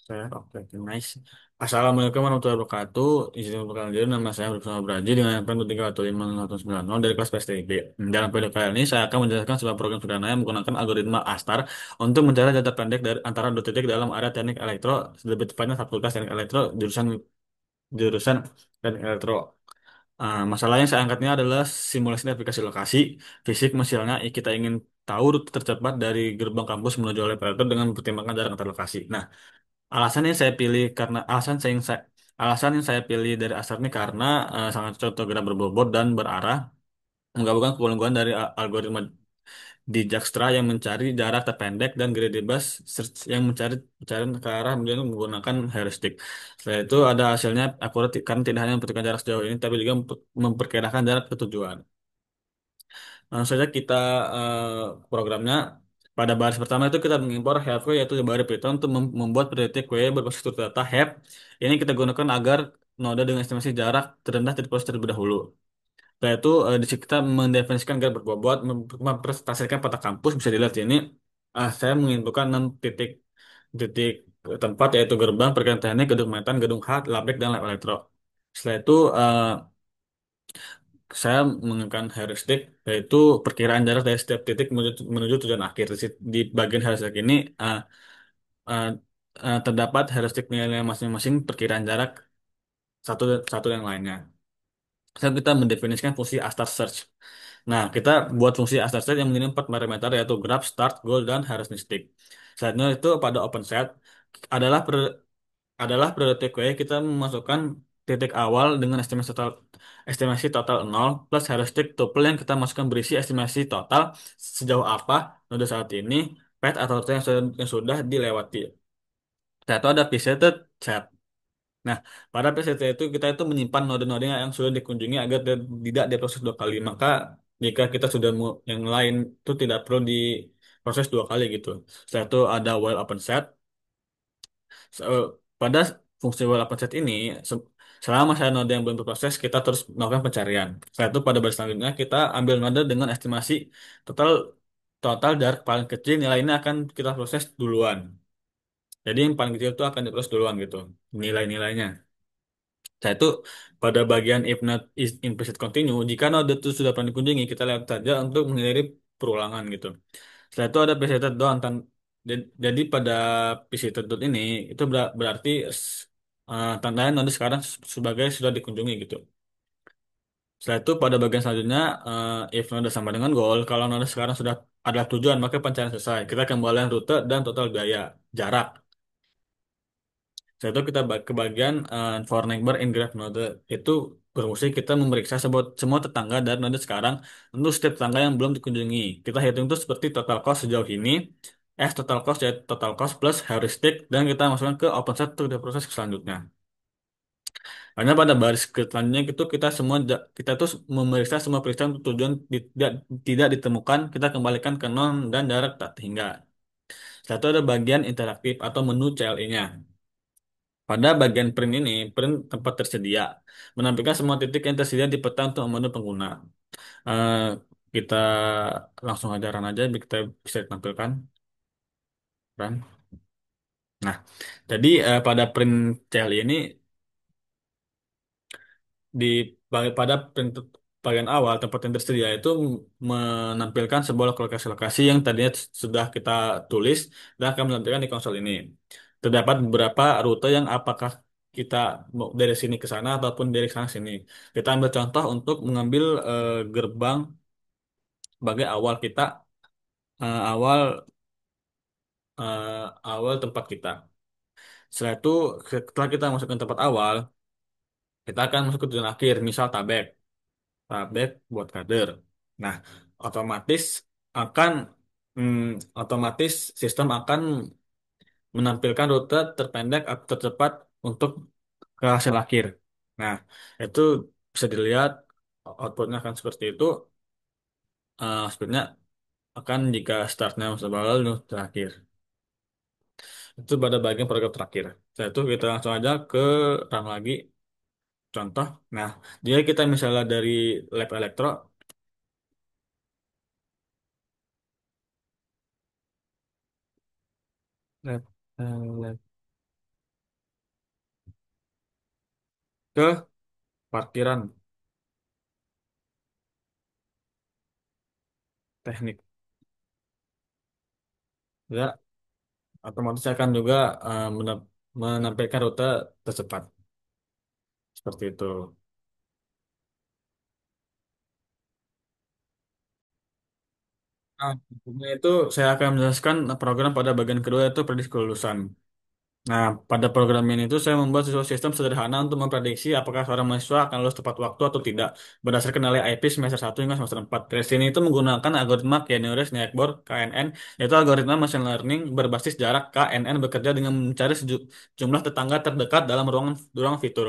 Oke, oke, nice. Assalamualaikum warahmatullahi wabarakatuh. Izin memperkenalkan diri, nama saya Bersama Braji dengan NPM 3159190 dari kelas PSTB. Dalam video kali ini saya akan menjelaskan sebuah program sederhana yang menggunakan algoritma ASTAR untuk mencari data pendek dari antara dua titik dalam area teknik elektro, lebih tepatnya Fakultas Teknik Elektro, jurusan jurusan Teknik Elektro. Masalah yang saya angkatnya adalah simulasi aplikasi lokasi fisik. Misalnya kita ingin tahu rute tercepat dari gerbang kampus menuju oleh operator dengan mempertimbangkan jarak antar lokasi. Nah, alasan yang saya pilih karena alasan yang saya pilih dari Asar ini karena sangat cocok gerak berbobot dan berarah, menggabungkan keunggulan dari algoritma Dijkstra yang mencari jarak terpendek dan Gradibus search yang mencari pencarian ke arah dengan menggunakan heuristik. Setelah itu ada hasilnya akurat karena tidak hanya memperkirakan jarak sejauh ini, tapi juga memperkirakan jarak ke tujuan. Langsung saja kita programnya. Pada baris pertama itu kita mengimpor have yaitu baris Python untuk membuat predictive query berbasis struktur data have. Ini kita gunakan agar node dengan estimasi jarak terendah terproses terlebih dahulu. Setelah itu di situ kita mendefinisikan garis berbobot, mempresentasikan peta kampus bisa dilihat di ini. Saya menginfokan 6 titik titik tempat yaitu gerbang, perkiraan teknik, gedung metan, gedung H, labek, dan lab elektro. Setelah itu saya menggunakan heuristik yaitu perkiraan jarak dari setiap titik menuju tujuan akhir. Di bagian heuristik ini uh, terdapat heuristik nilai masing-masing perkiraan jarak satu satu yang lainnya. Sekarang kita mendefinisikan fungsi astar search. Nah, kita buat fungsi astar search yang memiliki empat parameter yaitu graph, start, goal, dan heuristic. Selanjutnya itu pada open set adalah priority query. Kita memasukkan titik awal dengan estimasi total 0 plus heuristic tuple yang kita masukkan berisi estimasi total sejauh apa node saat ini, path atau rute yang sudah dilewati. Satu ada pixelated set. Nah, pada PCT itu kita itu menyimpan node-node yang sudah dikunjungi agar tidak diproses dua kali. Maka jika kita sudah mau yang lain itu tidak perlu diproses dua kali gitu. Setelah itu ada while open set. Pada fungsi while open set ini, selama saya node yang belum berproses, kita terus melakukan pencarian. Setelah itu pada baris selanjutnya kita ambil node dengan estimasi total total jarak paling kecil, nilai ini akan kita proses duluan. Jadi yang paling kecil itu akan diproses duluan gitu, nilai-nilainya. Saya itu pada bagian if not is implicit continue, jika node itu sudah pernah dikunjungi, kita lihat saja untuk menghindari perulangan gitu. Setelah itu ada visited done. Jadi pada visited done ini itu berarti tandanya node sekarang sebagai sudah dikunjungi gitu. Setelah itu pada bagian selanjutnya if node sama dengan goal, kalau node sekarang sudah adalah tujuan maka pencarian selesai. Kita kembalikan rute dan total biaya jarak. Setelah itu kita ke bagian for neighbor in graph node itu berfungsi kita memeriksa semua tetangga dan node sekarang untuk setiap tetangga yang belum dikunjungi. Kita hitung itu seperti total cost sejauh ini, total cost yaitu total cost plus heuristic dan kita masukkan ke open set untuk proses selanjutnya. Karena pada baris selanjutnya itu kita tuh memeriksa semua periksa untuk tujuan tidak ditemukan, kita kembalikan ke non dan jarak tak hingga. Satu ada bagian interaktif atau menu CLI-nya. Pada bagian print ini, print tempat tersedia, menampilkan semua titik yang tersedia di peta untuk menu pengguna. Eh, kita langsung aja run aja, biar kita bisa tampilkan run. Nah, jadi pada print CLI ini di pada print bagian awal tempat yang tersedia itu menampilkan sebuah lokasi-lokasi yang tadinya sudah kita tulis dan akan menampilkan di konsol ini. Terdapat beberapa rute yang apakah kita mau dari sini ke sana ataupun dari sana ke sini. Kita ambil contoh untuk mengambil gerbang sebagai awal kita awal awal tempat kita. Setelah itu setelah kita masukkan tempat awal, kita akan masuk ke tujuan akhir, misal Tabek. Tabek buat kader. Nah, otomatis akan hmm, otomatis sistem akan menampilkan rute terpendek atau tercepat untuk ke hasil akhir. Nah, itu bisa dilihat outputnya akan seperti itu. Speednya akan jika startnya masuk awal terakhir. Itu pada bagian program terakhir. Setelah itu kita langsung aja ke run lagi contoh. Nah, jika kita misalnya dari lab elektro, lab ke parkiran teknik. Ya, otomatis akan juga menampilkan rute tercepat. Seperti itu. Nah, berikutnya itu saya akan menjelaskan program pada bagian kedua yaitu prediksi kelulusan. Nah, pada program ini itu saya membuat sebuah sistem sederhana untuk memprediksi apakah seorang mahasiswa akan lulus tepat waktu atau tidak berdasarkan nilai IP semester 1 hingga semester 4. Tes ini itu menggunakan algoritma Canary Snakeboard KNN, yaitu algoritma machine learning berbasis jarak. KNN bekerja dengan mencari jumlah tetangga terdekat dalam ruang fitur.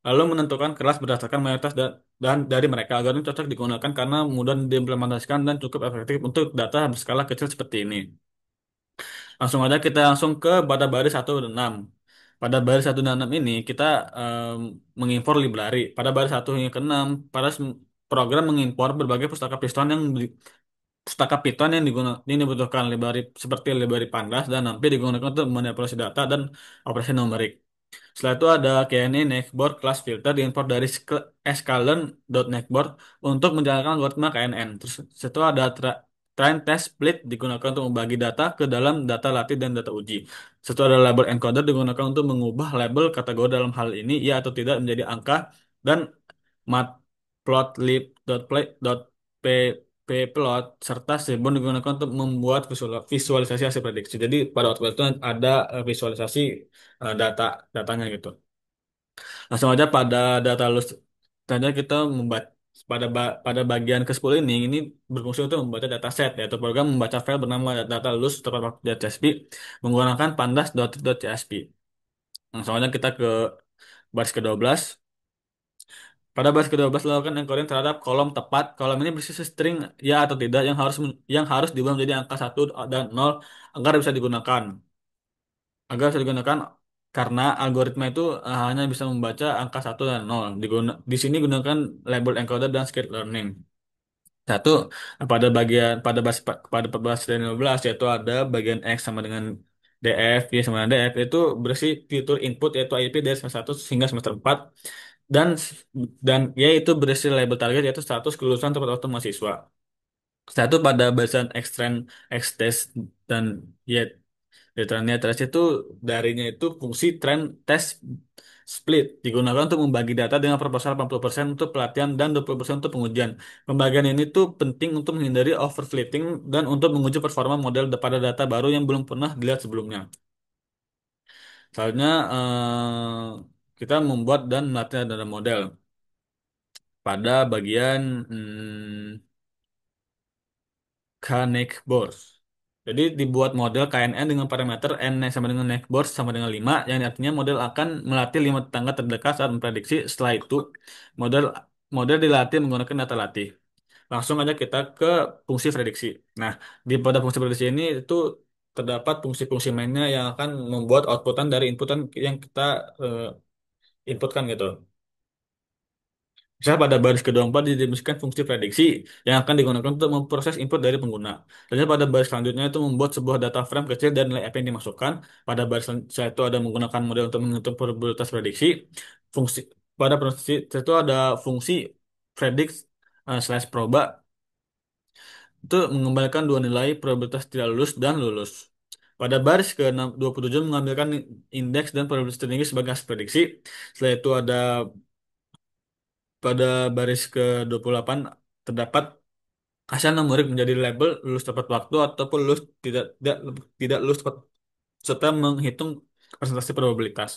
Lalu menentukan kelas berdasarkan mayoritas dan dari mereka. Algoritma cocok digunakan karena mudah diimplementasikan dan cukup efektif untuk data berskala kecil seperti ini. Langsung aja kita langsung ke pada baris 1 dan 6. Pada baris 1 dan 6 ini kita mengimpor library. Pada baris 1 hingga ke 6, program mengimpor berbagai pustaka Python yang dibutuhkan library seperti library Pandas dan nanti digunakan untuk manipulasi data dan operasi numerik. Setelah itu ada KNI Nextboard Class Filter diimpor dari sklearn.nextboard untuk menjalankan algoritma KNN. Terus itu ada train test split digunakan untuk membagi data ke dalam data latih dan data uji. Setelah ada label encoder digunakan untuk mengubah label kategori dalam hal ini ya atau tidak menjadi angka dan matplotlib.plot serta serbon digunakan untuk membuat visualisasi hasil prediksi. Jadi pada waktu itu ada visualisasi datanya gitu. Langsung aja pada data lulus tanda kita membaca pada bagian ke-10 ini berfungsi untuk membaca dataset yaitu program membaca file bernama data lulus tepat waktu.csv menggunakan pandas.csv. Langsung aja kita ke baris ke-12. Pada baris ke-12 lakukan encoding terhadap kolom tepat. Kolom ini berisi string ya atau tidak yang harus diubah menjadi angka 1 dan 0 agar bisa digunakan. Bisa digunakan karena algoritma itu hanya bisa membaca angka 1 dan 0. Di sini gunakan label encoder dan scale learning. Satu, pada basis dan 15 yaitu ada bagian X sama dengan DF, Y sama dengan DF itu berisi fitur input yaitu IP dari semester 1 hingga semester 4 dan yaitu berisi label target yaitu status kelulusan tepat waktu mahasiswa. Satu pada bahasan extend, X-test dan Y Literannya trace itu darinya itu fungsi trend test split digunakan untuk membagi data dengan proporsional 80% untuk pelatihan dan 20% untuk pengujian. Pembagian ini tuh penting untuk menghindari overfitting dan untuk menguji performa model pada data baru yang belum pernah dilihat sebelumnya. Soalnya kita membuat dan melatih data model pada bagian Connect Board. Jadi dibuat model KNN dengan parameter n sama dengan next board sama dengan 5, yang artinya model akan melatih 5 tetangga terdekat saat memprediksi. Setelah itu, model model dilatih menggunakan data latih. Langsung aja kita ke fungsi prediksi. Nah, pada fungsi prediksi ini itu terdapat fungsi-fungsi mainnya yang akan membuat outputan dari inputan yang kita eh, inputkan gitu. Misalnya pada baris ke-24 didefinisikan fungsi prediksi yang akan digunakan untuk memproses input dari pengguna. Lalu pada baris selanjutnya itu membuat sebuah data frame kecil dan nilai apa yang dimasukkan. Pada baris selanjutnya itu ada menggunakan model untuk menghitung probabilitas prediksi. Fungsi pada proses itu ada fungsi predict slash proba itu mengembalikan dua nilai probabilitas tidak lulus dan lulus. Pada baris ke-27 mengambilkan indeks dan probabilitas tertinggi sebagai hasil prediksi. Setelah itu ada pada baris ke-28 terdapat hasil numerik menjadi label lulus tepat waktu ataupun lulus tidak lulus tepat serta menghitung presentasi probabilitas.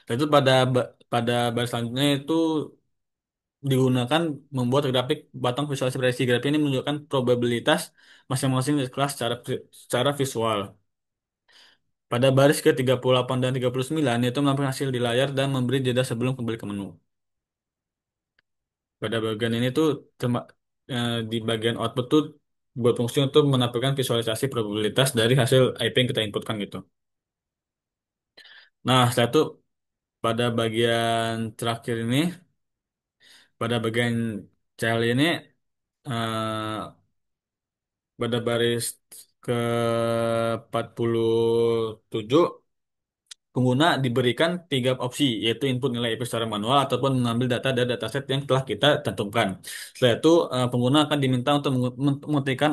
Dan itu pada baris selanjutnya itu digunakan membuat grafik batang visualisasi prediksi. Grafik ini menunjukkan probabilitas masing-masing kelas secara visual. Pada baris ke-38 dan 39 itu menampilkan hasil di layar dan memberi jeda sebelum kembali ke menu. Pada bagian ini tuh di bagian output tuh berfungsi untuk menampilkan visualisasi probabilitas dari hasil IP yang kita inputkan gitu. Nah, setelah itu pada bagian terakhir ini, pada bagian child ini, eh, pada baris ke 47 pengguna diberikan tiga opsi, yaitu input nilai IP secara manual ataupun mengambil data dari dataset yang telah kita tentukan. Setelah itu, pengguna akan diminta untuk mengetikkan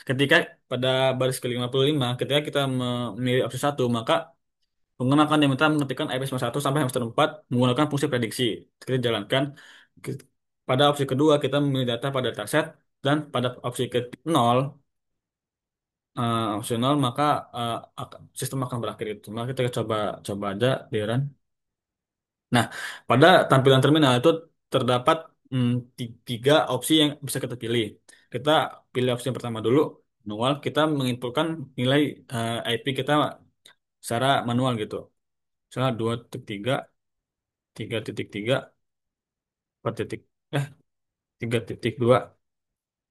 ketika pada baris ke-55, ketika kita memilih opsi satu, maka pengguna akan diminta mengetikkan IP satu sampai hamster 4 menggunakan fungsi prediksi. Kita jalankan. Ke- Pada opsi kedua, kita memilih data pada dataset, dan pada opsi ke nol, opsional, maka eh, sistem akan berakhir itu. Maka kita coba coba aja, Diran. Nah, pada tampilan terminal itu terdapat tiga opsi yang bisa kita pilih. Kita pilih opsi yang pertama dulu, manual. Kita menginputkan nilai IP kita secara manual gitu. Misalnya 2.3, 3.3, 4 titik, eh 3.2,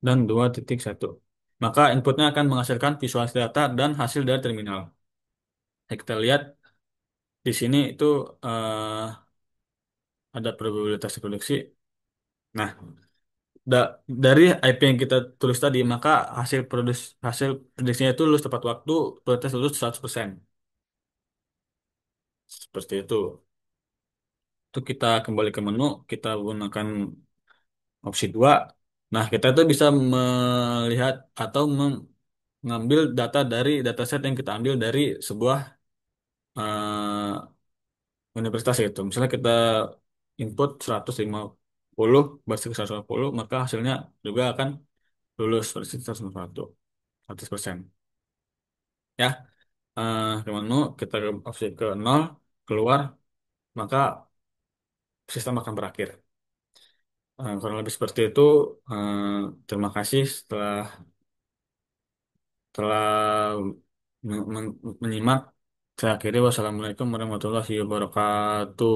dan 2.1. Maka inputnya akan menghasilkan visualisasi data dan hasil dari terminal. Nah, kita lihat di sini itu eh, ada probabilitas reproduksi. Nah, dari IP yang kita tulis tadi, maka hasil prediksinya itu lulus tepat waktu, probabilitas lulus 100%. Seperti itu. Itu kita kembali ke menu, kita gunakan opsi 2. Nah, kita itu bisa melihat atau mengambil data dari dataset yang kita ambil dari sebuah universitas itu. Misalnya kita input 150, basis 150, maka hasilnya juga akan lulus versi 100%. Ya, ke menu, kita ke opsi ke nol, keluar, maka sistem akan berakhir. Kurang lebih seperti itu. Terima kasih telah menyimak. Saya akhiri, wassalamualaikum warahmatullahi wabarakatuh.